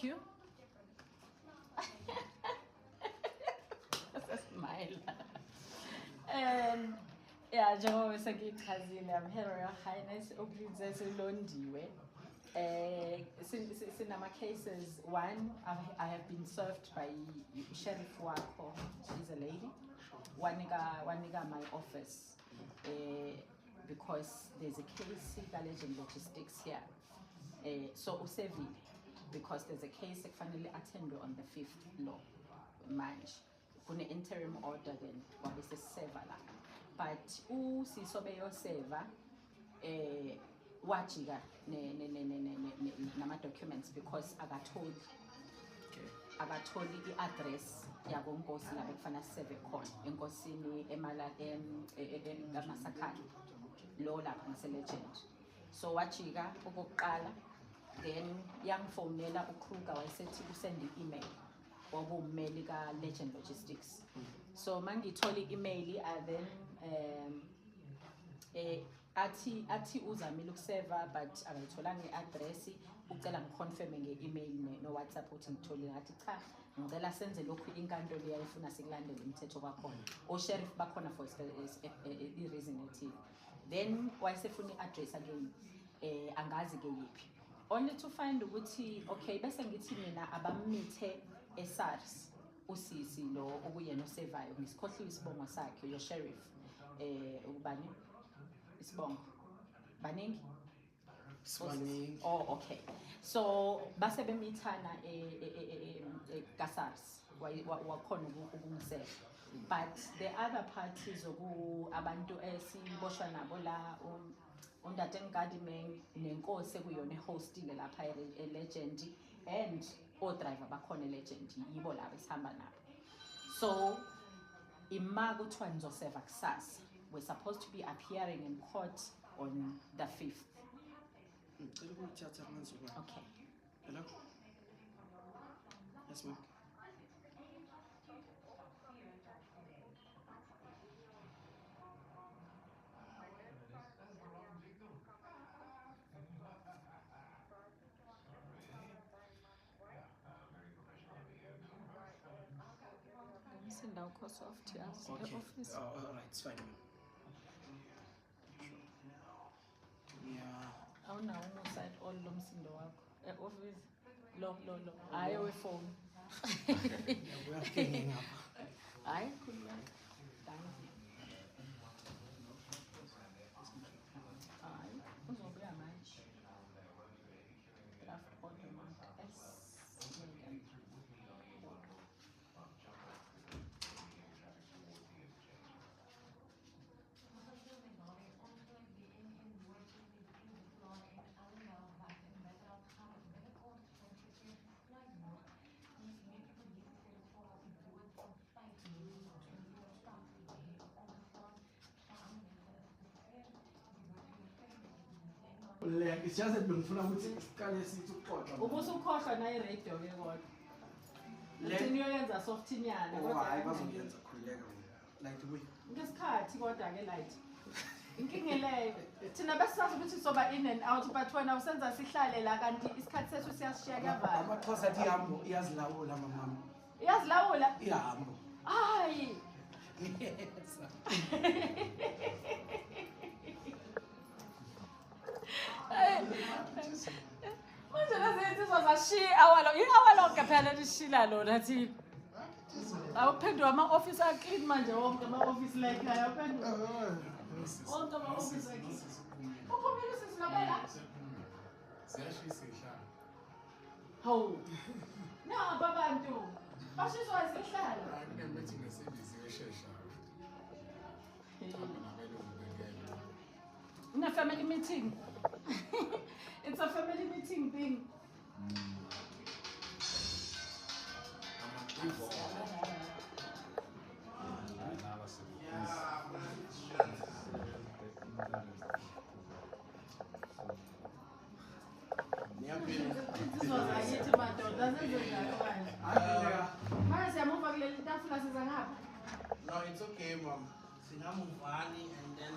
you. Smile. And yeah, njengoba sengichazile, I'm here Royal Highness uPrincess Londiwe. Sinama cases. One, I have been served by Sheriff Wako. She's a lady. One nigga my office. Because there's a case Legend Logistics here. So usevi because there's a case finally attended on the 5th law March. Kune interim order then wabese seva la. But sisobeyo seva wajika nama documents because akatholi i-address yabo nkosi la bekufana seve khona enkosini eMasakane lo lapha ngase-Legend. So wajika okokuqala then yangifonela uKruger wayesethi usend i-email wabummeli ka-Legend Logistics. So mangithola i-email then athi uzamile ukuseva but akayitholanga i-address ucela ngiconfirme nge-email no-WhatsApp ukuthi ngitholile ngathi cha ngicela senze lokhu inkantolo yayifuna sikulandele umthetho kwakhona o-sheriff bakhona for i-reason ethile. Then wayesefuna i-address again angazi ke yiphi only to find ukuthi okay bese ngithi mina abamithe eSARS usisi lo okuyena osevayo ngisikhohliwe isibongo sakhe yo sheriff ubani isibongo baningi. Oh okay, so base bemithana kaSARS wakhona ukungisela but the other parties abantu esiboshwa nabo la undate Ngadi nenkosi kuyona ehostile lapha eLegend and o-driver bakhona eLegend yibo laba esihamba nabo. So ima kuthiwa nizoseva kusasa, we're supposed to be appearing in court on the 5th. Okay. Hello? Yes, ma'am. Send our course of tears Okay. the office. All right, it's fine. Yeah. Awunawo unoside all lo msindo wakho e-office lo hayi wefone. We are hanging up. Hayi khuluma. Thank you. Hayi uzobuya manje. Draft order mark S. It's just that bengifuna ukuthi siqale sithi uqoqa. Ubusukhohlwa nayi radio ke kodwa. Uthi niyoyenza softinyana kodwa hayi bazoyenza khuleka like we. Ngesikhathi kodwa ke light. Inkinga leyo. Thina besisazi ukuthi soba in and out but wena usenza sihlale la kanti isikhathi sethu siyasishiya kuyavala. Amaxhosa athi ihambo iyazilawula mama. Iyazilawula? Ihambo. Hayi. Yes. Manje lazinsizwa zashiya awalonke phela lishila lona thina. Awuphendwa ama-office aclean manje wonke ama-office la ekhaya awuphendwa. Wonke ama-office aclean. Uphumile sisilobela? Siyashisa ihlala. Hawu. Naba abantu. Bashiswa isihlala. Kunemeeting ngesevisi eshesha. A family meeting. It's a family meeting thing. This was a hit to my daughter. Doesn't do that. Siyamuva kuleli tafula siza ngapha. No, it's okay, mom. Singamuvani and then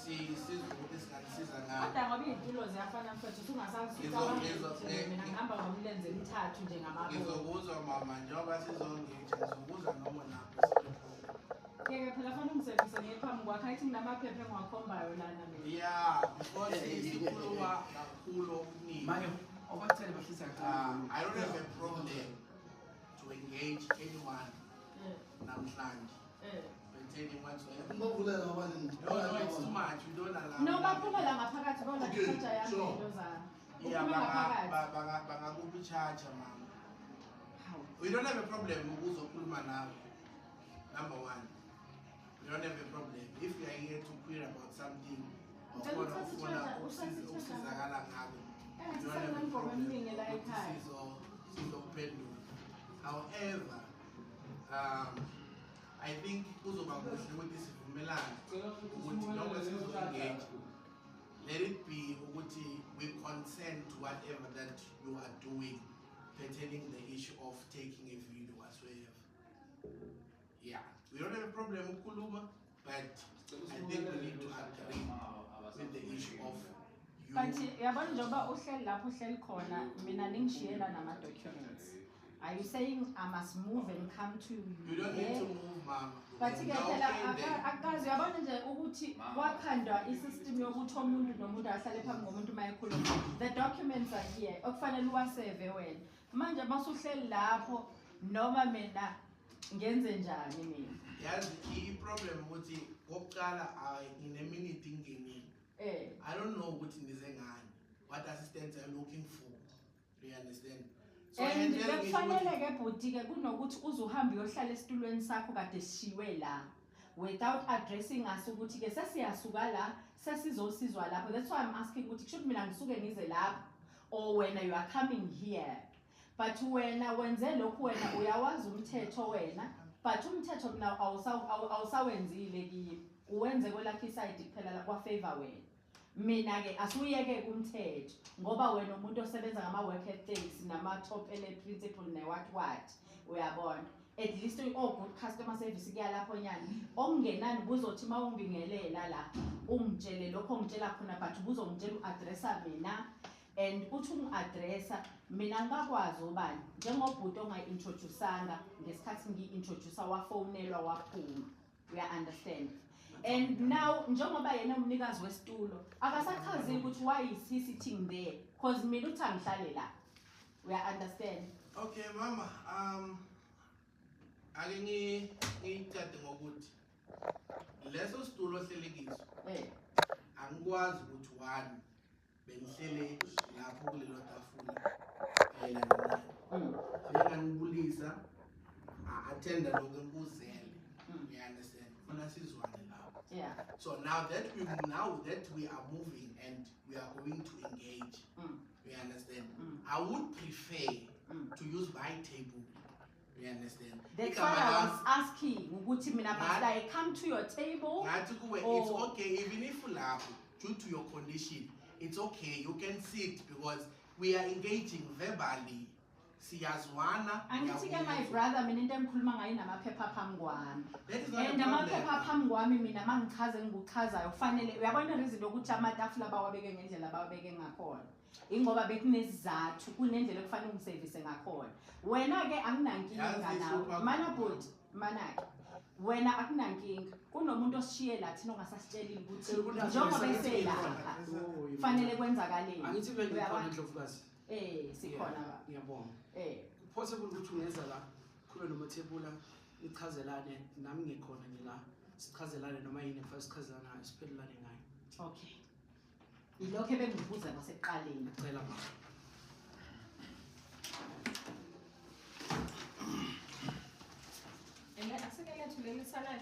Kodwa ngoba izitulo ziyafana mfethu ungasangisuka mina ngihamba ngomlenze ezintathu njengamabona. Ngizokuzwa mama njengoba sizongage ngizokuzwa noma naphi. Ke phela fanele ungisevise ngephambi kwakho ayithi nginamaphepha engiwakhombayo lana mina. Yeah, because sikhuluma kakhulu okuningi. Manje obathele bafisa I don't have a problem to engage anyone namhlanje. Pertaining whatsoever. No, it's too much. We don't allow. No, baphumela ngaphakathi bona ichaja yami into zami. Yeah, Uphuma ngaphakathi. bangakubichacha mama. We don't have a problem ukuzokhuluma nawe. Number one, we don't have a problem. If you are here to query about something, usizakala ngabo. We don't have a problem. Sizophendula. However, I think kuzoba kuhle ukuthi sivumelane ukuthi noma sizo-engage, let it be ukuthi we consent to whatever that you are doing pertaining the issue of taking a video whatsoever. Yeah, we don't have a problem with Kuluma, but I think we need to agree with the issue of you. But yabona njengoba uhleli lapho uhleli khona mina ningishiyela nama documents. Are you saying I must move and come to you? You don't need to move, mama. But akazi yabona nje ukuthi wakhandwa isystem yokuthi umuntu nomuntu ahlale phambi komuntu mayekhuluma. The documents are here. Okufanele uwaseve wena. Manje masuhleli lapho noma mina ngenze njani mina? Yazi i-problem ukuthi kokuqala ngine-minute ingenile. I don't know ukuthi ndize ngani. What assistance are you looking for? Do you understand? And bekufanele ke bhuti ke kunokuthi uzuhamba uyohlala esitulweni sakho kade sishiwe la without addressing us ukuthi ke sesiyasuka la sesizosizwa lapho. That's why I'm asking ukuthi should mina ngisuke ngize lapho or when you are coming here. But wena wenze lokhu wena uyawazi umthetho wena but umthetho mina awusawenzile kimi uwenze kwelakhi side kuphela la kwa favor wena. Mina ke asuyeke kumthetho ngoba wena umuntu osebenza ngama work ethics nama top ele principle ne what uyabona at least good customer service kuyalapho nyana okungenani buzothi mawungibingelela la ungitshele lokho ngitshela khona but ubuzongitshela uaddressa mina and uthi ungiaddressa mina ngakwazi ubani njengobhuti ongaintroduceanga ngesikhathi ngiintroduce wafonelwa waphuma. We understand. And now njengoba yena umnikazi wesitulo akasachazi ukuthi why is he sitting there because mina uthi angihlale la. We understand. Okay mama, ake ngicade ngokuthi leso situlo ohlelekiso angikwazi ukuthi one bengihlele lapho kulelo tafula ngiyanibulisa attenda lokho ngikuzele. You understand? Funa sizwane lapho. Yeah. So now that we are moving and we are going to engage, you understand? I would prefer to use my table. You understand? That's why I was asking ukuthi mina must I come to your table? It's okay even if you laugh due to your condition. It's okay. You can sit because we are engaging verbally. Siyazwana. Angithi ke my brother mina into engikhuluma ngayo namaphepha phambi kwami. That is not a And problem. amaphepha phambi kwami mina mangichaze ngikuchazayo kufanele uyabona reason ukuthi amatafula bawabeke ngendlela bawabeke ngakhona. Ingoba bekunesizathu kunendlela ekufanele ungiservice ngakhona. Wena ke anginankinga nawe. Mana wena akunankinga. Kunomuntu osishiye la thina ongasasitshelile ukuthi njengoba eselapha kufanele kwenzakaleni. Angithi bengikhona Ndlovukazi. Sikhona. Ngiyabonga. Possible ukuthi ungeza la kube nomathebula ichazelane nami ngikhona ngila sichazelane noma yini first sichazelana siphelelane ngayo. Okay. Ilokho ebengikubuza ngaseqaleni. Cela mama. Asekele thulele salayo.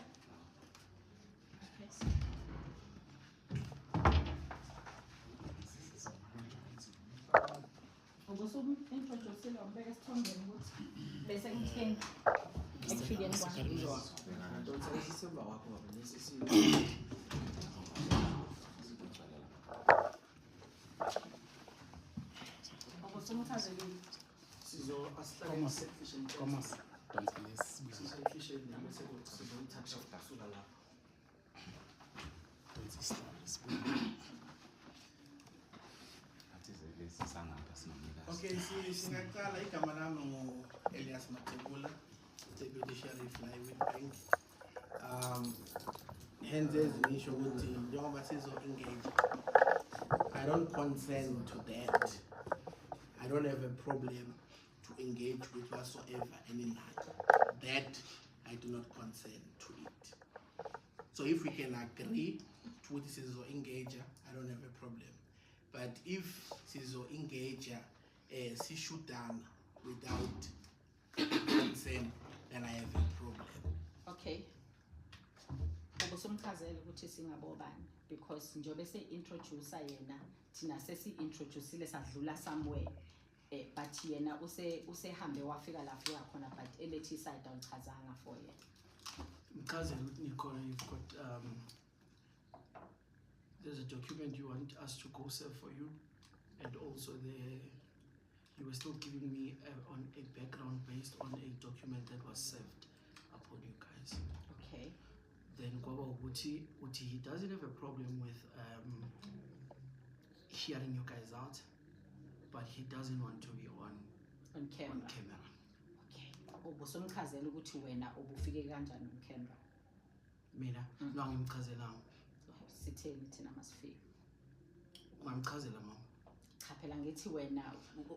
Ubusuku introduce lo mbeke sithongeni ukuthi bese ngithenga ekufikeni kwami. Don't say December wakho baba lesi Ubusuku sizo asihlale sufficient Thomas, don't yes. sufficient bese sizothatha kusuka lapho. Don't start. sangapha sinomnikazi. Okay, singaqala igama lami ngu-Elias Matebula, Deputy Sheriff la eWitbank. Hence ezingisho ukuthi njengoba sizo-engage, I don't consent to that. I don't have a problem to engage with whatsoever any line. That I do not consent to it. So if we can agree to this is engager, I don't have a problem. But if this engager she shoot down without consent, then I have a problem. Okay. Ubusumchazela ukuthi singabobani because njobe se-introduce yena thina sesi-introduceile sadlula somewhere but yena usehambe wafika la afika khona but elethi side awuchazanga for yena. Mchazela ukuthi nikhona, you've got there's a document you want us to go serve for you, and also you were still giving me on a background based on a document that was served upon you guys. Okay. Then kwaba ukuthi he doesn't have a problem with hearing you guys out, but he doesn't want to be on camera. Okay. Ubusumchazela ukuthi wena ubufike kanjani on camera. Mina no ngimchazelanga. Sitheni thina masifike. Ungamchazela mama. Cha phela ngithi wena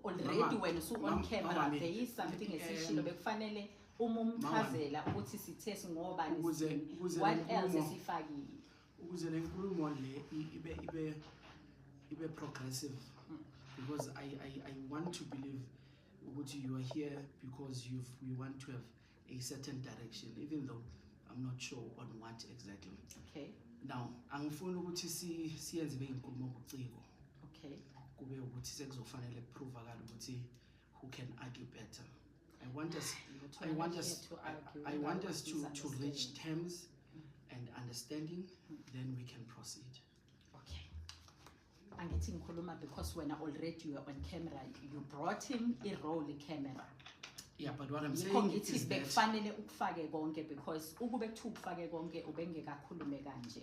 already when usu on camera there is something esishilo bekufanele umchazela ukuthi sithe singobani what else esifakile. Ukuze le nkulumo le ibe progressive, because I want to believe ukuthi you are here because we want to have a certain direction, even though I'm not sure on what exactly. Okay. Now angifuni ukuthi siyenze beyinkulumo obuciko. Okay. Kube ukuthi sekuzofanele prove akala ukuthi who can argue better. I want us to reach terms and understanding, then we can proceed. Okay. Angithi ngikhuluma because wena already you are on camera, you brought him a roll camera. Yeah, but what I'm saying is that bekufanele ukufake konke because ukube kuthiwa ukufake konke ubengekakhulume kanje.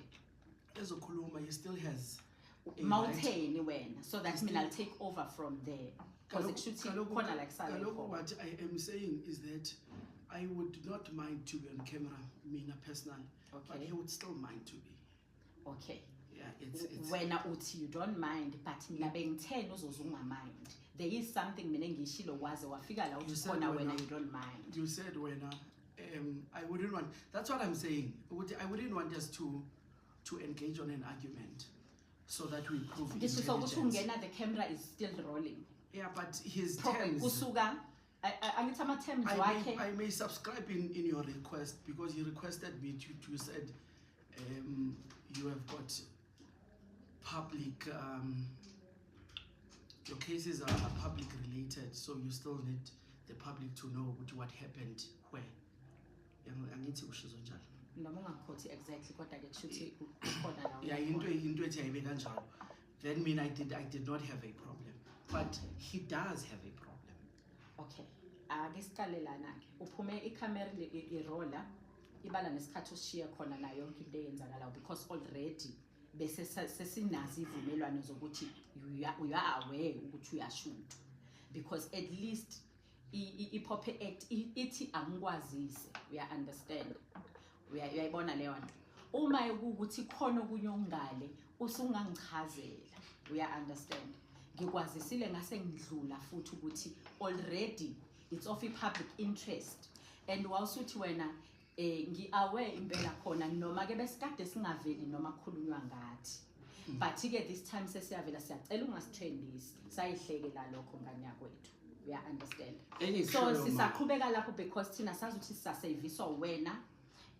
Ezokhuluma he still has Mountain wena, so that means I'll take over from there. Because it should seem corner like what I am saying is that I would not mind to be on camera, Mina personally, okay. But he would still mind to be. Okay. Yeah, it's when you don't mind, but ngabengitheni uzozunga mind. There is something mina ngishilo waze wafika la ukhona when you don't mind. You said when I wouldn't want. That's what I'm saying. I wouldn't want us to engage on an argument so that we prove this is ukuthi ungena the camera is still rolling. Yeah, but his terms kusuka angithi ama terms wakhe I may subscribe in your request because you requested me to said you have got public your cases are public related, so you still need the public to know what happened where. Angithi ushizo njalo. Noma ungakhothi exactly kodwa ke kushuthi ukhona la. Yeah, into ethi ayibe kanjalo. Then mean I did not have a problem, but he does have a problem. Okay. Ake siqalelana ke. Uphume icamera irolla ibala nesikhathi ushiya khona nayo yonke into eyenzakalayo because already bese sesinazi ivumelwano zokuthi you are aware ukuthi uyashoot, because at least iPOPE Act ithi angikwazise, uya understand, uyayibona leyo nto. Uma ukuthi khona okunye ongale usungangichazela, uya understand, ngikwazisile ngase ngidlula futhi ukuthi already it's of a public interest, and wasuthi wena ngi-aware impela khona noma ke besikade singaveli noma kukhulunywa ngathi, but ke this time sesiyavela siyacela ungasithrendisi sayihlekela lokho ngani yakwethu, uya understand. So sisaqhubeka lapho because thina sazi ukuthi sisaserviswa wena,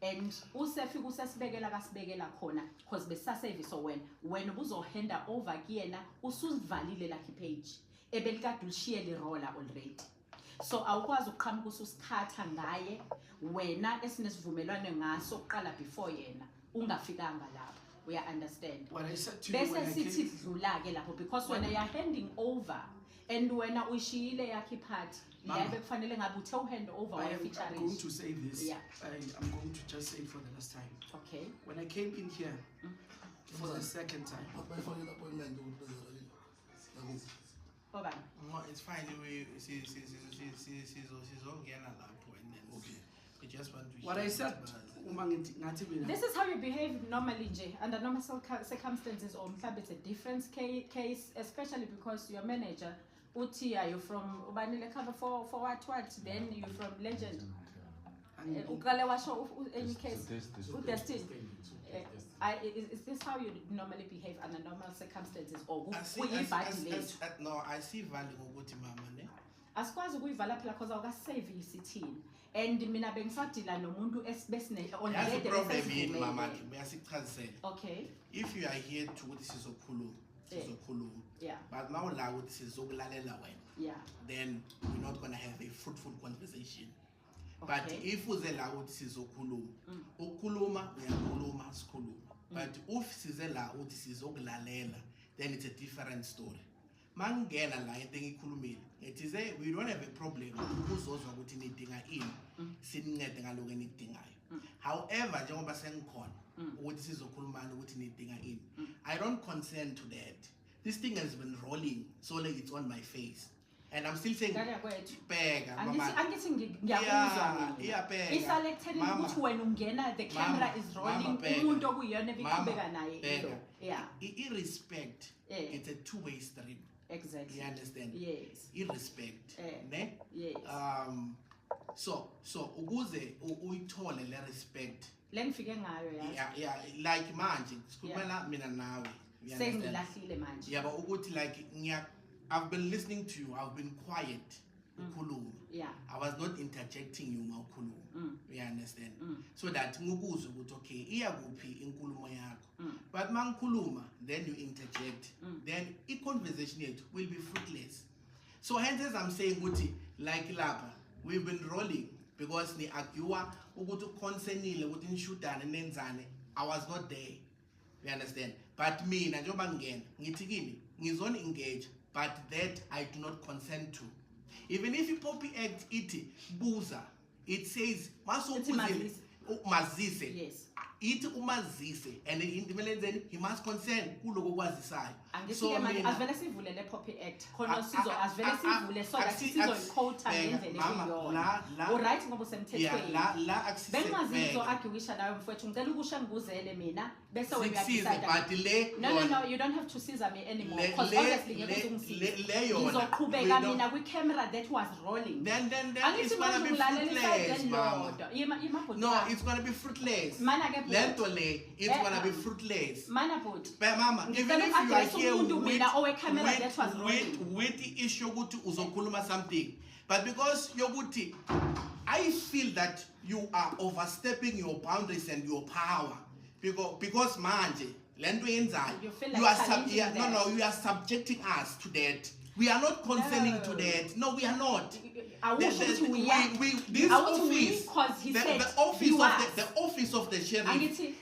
and usefika usesibekela kasibekela khona because besaserviswa wena ubuzohanda over kuyena usuzivalile lakhe page ebelikade ulishiyele roller already. So awukwazi ukuqhamuka ususikhatha ngaye wena esinesivumelwano ngaso oqala before yena ungafikanga lapho, uya understand. What I said to you bese sithi dlula ke lapho because when you are handing over and wena ushiyile yakhe part yabe kufanele ngabe uthe uhand over wa feature. I'm going to say this. Yeah. I'm going to just say it for the last time. Okay. When I came in here for the second time, Oba. No, it's fine. Sizongena lapho and then Okay. we just want to What I said, This is how you behave normally, Jay, under normal circumstances, or maybe it's a different case, especially because your manager, Uti, are you from Ubanile cover for what? Then you're from Legend. Ukale washo any case. Destin. Is this how you normally behave under normal circumstances, or I see value ngokuthi mama ne. Asikwazi ukuyivala phela because awukasave isithini. And mina bengisadila nomuntu esibesine on That's the the problem yini mama ke uyasichazela. Okay. If you are here to ukuthi sizokhuluma. Yeah. But now la ukuthi sizokulalela wena. Yeah. Then we're not going to have a fruitful conversation. Okay. But if uze la uthi sizokhuluma, ukukhuluma uyakhuluma sikhuluma. But if size la uthi sizokulalela, then it's a different story. Mangena la into engikhulumile, ethi say we don't have a problem ukuzozwa ukuthi nidinga ini, sinincede ngaloko enidingayo. However, njengoba sengikhona ukuthi sizokhulumana ukuthi nidinga ini, I don't consent to that. This thing has been rolling so like it's on my face. And I'm still saying, pega, mama. Yeah, the camera is rolling. Irrespect, it's a two-way street. Exactly. You understand? Yes. Irrespect. Ne? Yes. So ukuze uyithole le respect. Lengifike ngayo yazi. Yeah, like manje, sikhulumela mina nawe. Sengilahlile manje. Yeah, but ukuthi like I've been listening to you. I've been quiet. Yeah. I was not interjecting you You understand? So that ngukuzwe ukuthi okay, iyakuphi inkulumo yakho. But mangikhuluma, then you interject. Then conversation yethu will be fruitless. So hence as I'm saying ukuthi like lapha we've been rolling because ni argue ukuthi concernile ukuthi nishudane nenzane. I was not there. You understand? But mina njengoba ngena ngithi kini ngizona engage. But that I do not consent to. Even if you Poppy Act iti buza, it says mazise. Yes. Iti umazise, and then he must consent. Kuloko kwazisayo. So as well as sivulele Poppy Act, khona sizo as well as sivule so that sizoyiquota ngendlela ekuyona. Alright ngoba semthethweni. La access. Bengazizo arguisha nawe mfowethu ngicela ukusha ngikuzele mina bese wena decide. No, you don't have to scissor me anymore because obviously ngizoqhubeka mina kwi camera that was rolling. Then it's going to be fruitless, mama. No, it's going to be fruitless. Lento le, it's going to be fruitless. Mama, even if you are here with the issue ukuthi uzokhuluma something, but because yokuthi I feel that you are overstepping your boundaries and your power because manje lento yenzayo you are subjecting us to that. We are not consenting to that. No, we are not. The office of the sheriff,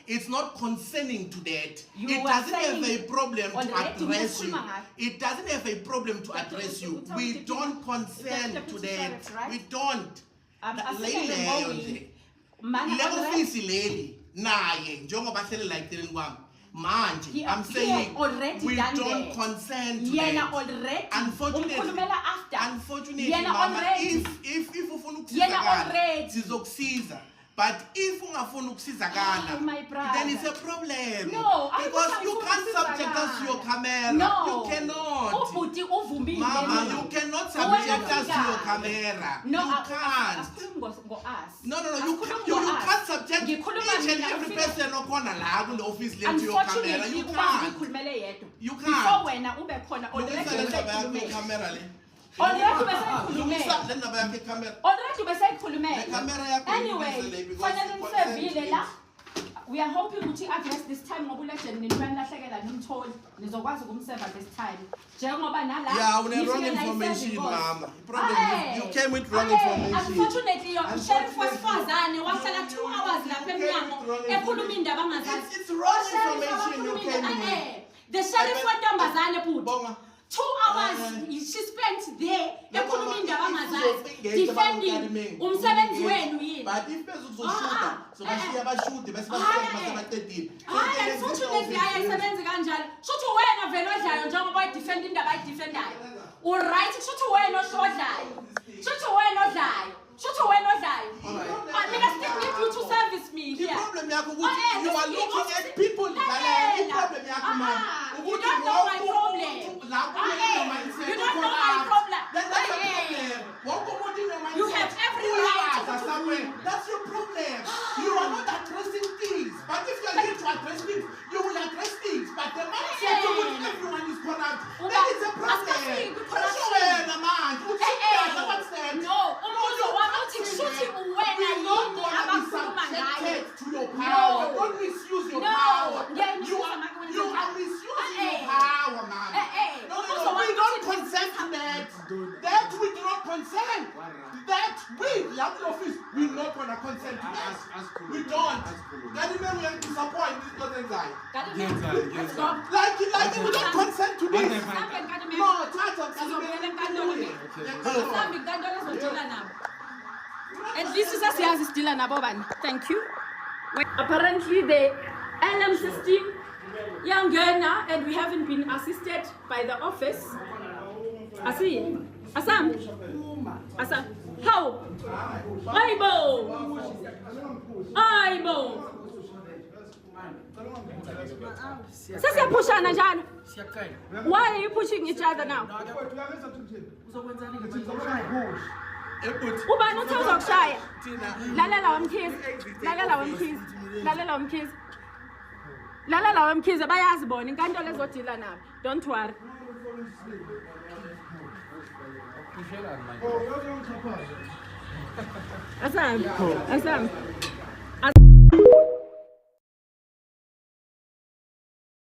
it's not consenting to that. It doesn't have a problem to address you. It doesn't have a problem to address you. We don't consent to that. We don't. Manje, I'm saying we don't consent to that. Unfortunately, mama, if ufuna ukusizakala, sizokusiza. But if ungafuna ukusizakala, then it's a problem. No, because you can't subject us to your camera. No. You cannot. Mama, you cannot subject us to your camera. No, you can't. No. You can't subject each and every person okona la kule office le to your camera. You can't. You can't. Anyway, we are hoping to address this time this time. Yeah, we have wrong information, mama. Problem you came with wrong information. Unfortunately, your sheriff was fazane, was 2 hours It's wrong information you came with. The sheriff went down Bazane. 2 hours she spent there ekhuluma indaba angazazi defending umsebenzi wenu yini. But if bezuzoshuda sobashiya bashude bese basebaqedile. Hayi futhi lezi ayisebenzi kanjalo. Shuthi wena vele odlayo njengoba defend indaba ayidefendayo. Alright shuthi wena oshodlayo. Shuthi wena odlayo. Shuthi wena odlayo. Mina still need you to service me The here. problem yakho ukuthi you are looking at people the problem yakho man. You don't know my problem. You don't know my problem. You have every right to That's your problem. You are not addressing things. But if you are here to address things, you will address things. But the mindset of which everyone is corrupt, then it's a problem. No, to your power. Don't misuse your power. You are misusing your power, man. No, we don't consent to that. That we do not consent. That we, the office, we not want to consent to that. We don't. That even we are disappointed. This doesn't lie. Like we don't consent to this. No, At least it's a still an aboban. Thank you. Apparently the LM system young now and we haven't been assisted by the office. Asam. How? Aibo. Pushana Jan. Why are you pushing each other now? Ubani uthi uzokushaya. Lalela wamkhize bayazi bona inkantolo ezodila nabo. Don't worry. Asam.